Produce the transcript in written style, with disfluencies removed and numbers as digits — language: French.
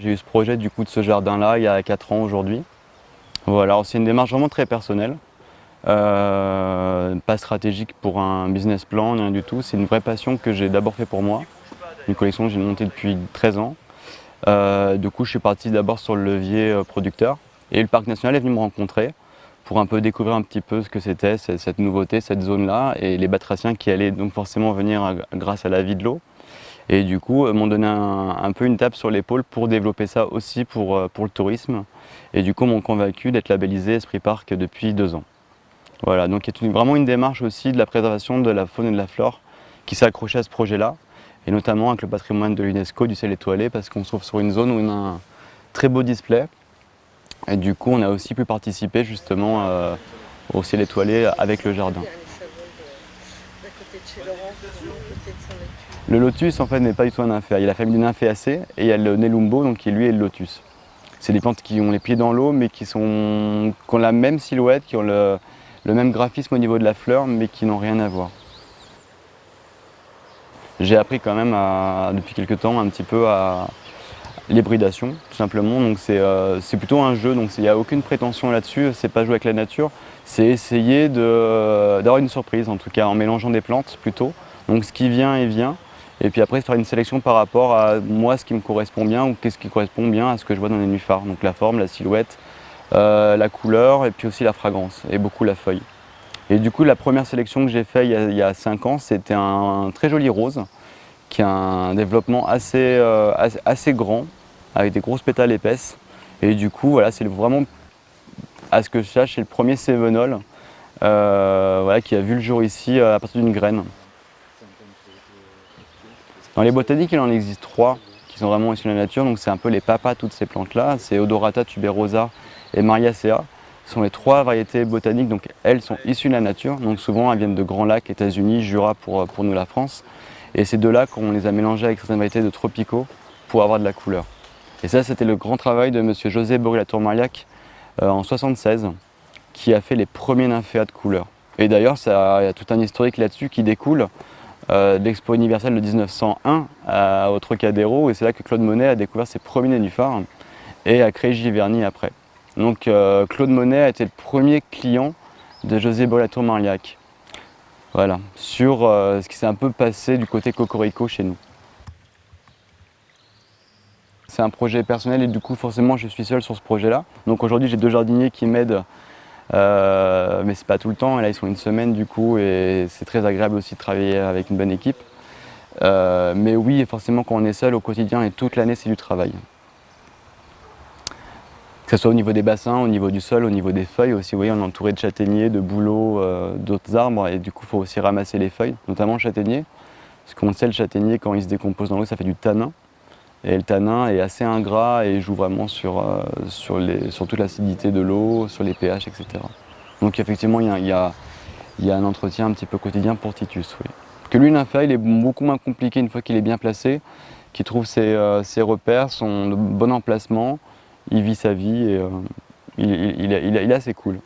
J'ai eu ce projet du coup de ce jardin-là il y a 4 ans aujourd'hui. Voilà, c'est une démarche vraiment très personnelle, pas stratégique pour un business plan, rien du tout. C'est une vraie passion que j'ai d'abord fait pour moi, une collection que j'ai montée depuis 13 ans. Du coup, je suis parti d'abord sur le levier producteur et le parc national est venu me rencontrer pour un peu découvrir un petit peu ce que c'était cette nouveauté, cette zone-là et les batraciens qui allaient donc forcément venir grâce à la vie de l'eau. Et du coup, m'ont donné un peu une tape sur l'épaule pour développer ça aussi pour le tourisme. Et du coup, m'ont convaincu d'être labellisé Esprit Parc depuis 2 ans. Voilà, donc il y a vraiment une démarche aussi de la préservation de la faune et de la flore qui s'est accrochée à ce projet-là, et notamment avec le patrimoine de l'UNESCO du ciel étoilé, parce qu'on se trouve sur une zone où on a un très beau display. Et du coup, on a aussi pu participer justement au ciel étoilé avec le jardin. Le lotus en fait n'est pas du tout un nymphée. Il y a la famille des nymphéacées et il y a le Nelumbo, donc qui lui est le lotus. C'est des plantes qui ont les pieds dans l'eau mais qui ont la même silhouette, qui ont le même graphisme au niveau de la fleur mais qui n'ont rien à voir. J'ai appris quand même depuis quelques temps un petit peu à l'hybridation tout simplement. Donc c'est plutôt un jeu, donc il n'y a aucune prétention là-dessus, c'est pas jouer avec la nature, c'est essayer d'avoir une surprise en tout cas en mélangeant des plantes plutôt. Donc ce qui vient et vient. Et puis après faire une sélection par rapport à moi ce qui me correspond bien ou qu'est-ce qui correspond bien à ce que je vois dans les nénuphars. Donc la forme, la silhouette, la couleur et puis aussi la fragrance et beaucoup la feuille. Et du coup la première sélection que j'ai faite il y a 5 ans, c'était un très joli rose qui a un développement assez grand avec des grosses pétales épaisses. Et du coup voilà, c'est vraiment, à ce que je sache, c'est le premier cévenol voilà, qui a vu le jour ici à partir d'une graine. Dans les botaniques, il en existe 3 qui sont vraiment issus de la nature, donc c'est un peu les papas toutes ces plantes-là, c'est Odorata tuberosa et Mariacea. Ce sont les 3 variétés botaniques, donc elles sont issues de la nature, donc souvent elles viennent de Grands Lacs, États-Unis, Jura pour nous la France. Et ces 2-là, on les a mélangées avec certaines variétés de tropicaux pour avoir de la couleur. Et ça, c'était le grand travail de M. José Borri-Latour-Marliac en 1976, qui a fait les premiers nymphéas de couleur. Et d'ailleurs, il y a tout un historique là-dessus qui découle de l'Expo universelle de 1901 au Trocadéro, et c'est là que Claude Monet a découvert ses premiers nénuphars et a créé Giverny après. Donc Claude Monet a été le premier client de José Borri-Latour-Marliac. Voilà, sur ce qui s'est un peu passé du côté cocorico chez nous. C'est un projet personnel et du coup forcément je suis seul sur ce projet-là. Donc aujourd'hui j'ai 2 jardiniers qui m'aident, mais c'est pas tout le temps. Et là ils sont une semaine du coup et c'est très agréable aussi de travailler avec une bonne équipe. Mais oui, forcément quand on est seul au quotidien et toute l'année c'est du travail. Que ce soit au niveau des bassins, au niveau du sol, au niveau des feuilles aussi. Vous voyez, on est entouré de châtaigniers, de bouleaux, d'autres arbres et du coup il faut aussi ramasser les feuilles, notamment le châtaignier. Parce qu'on sait, le châtaignier quand il se décompose dans l'eau ça fait du tanin. Et le tanin est assez ingrat et joue vraiment sur toute l'acidité de l'eau, sur les pH, etc. Donc effectivement, il y a un entretien un petit peu quotidien pour Titus. Oui. Que lui, nymphéa, il est beaucoup moins compliqué une fois qu'il est bien placé, qu'il trouve ses repères, son bon emplacement, il vit sa vie et il est assez cool.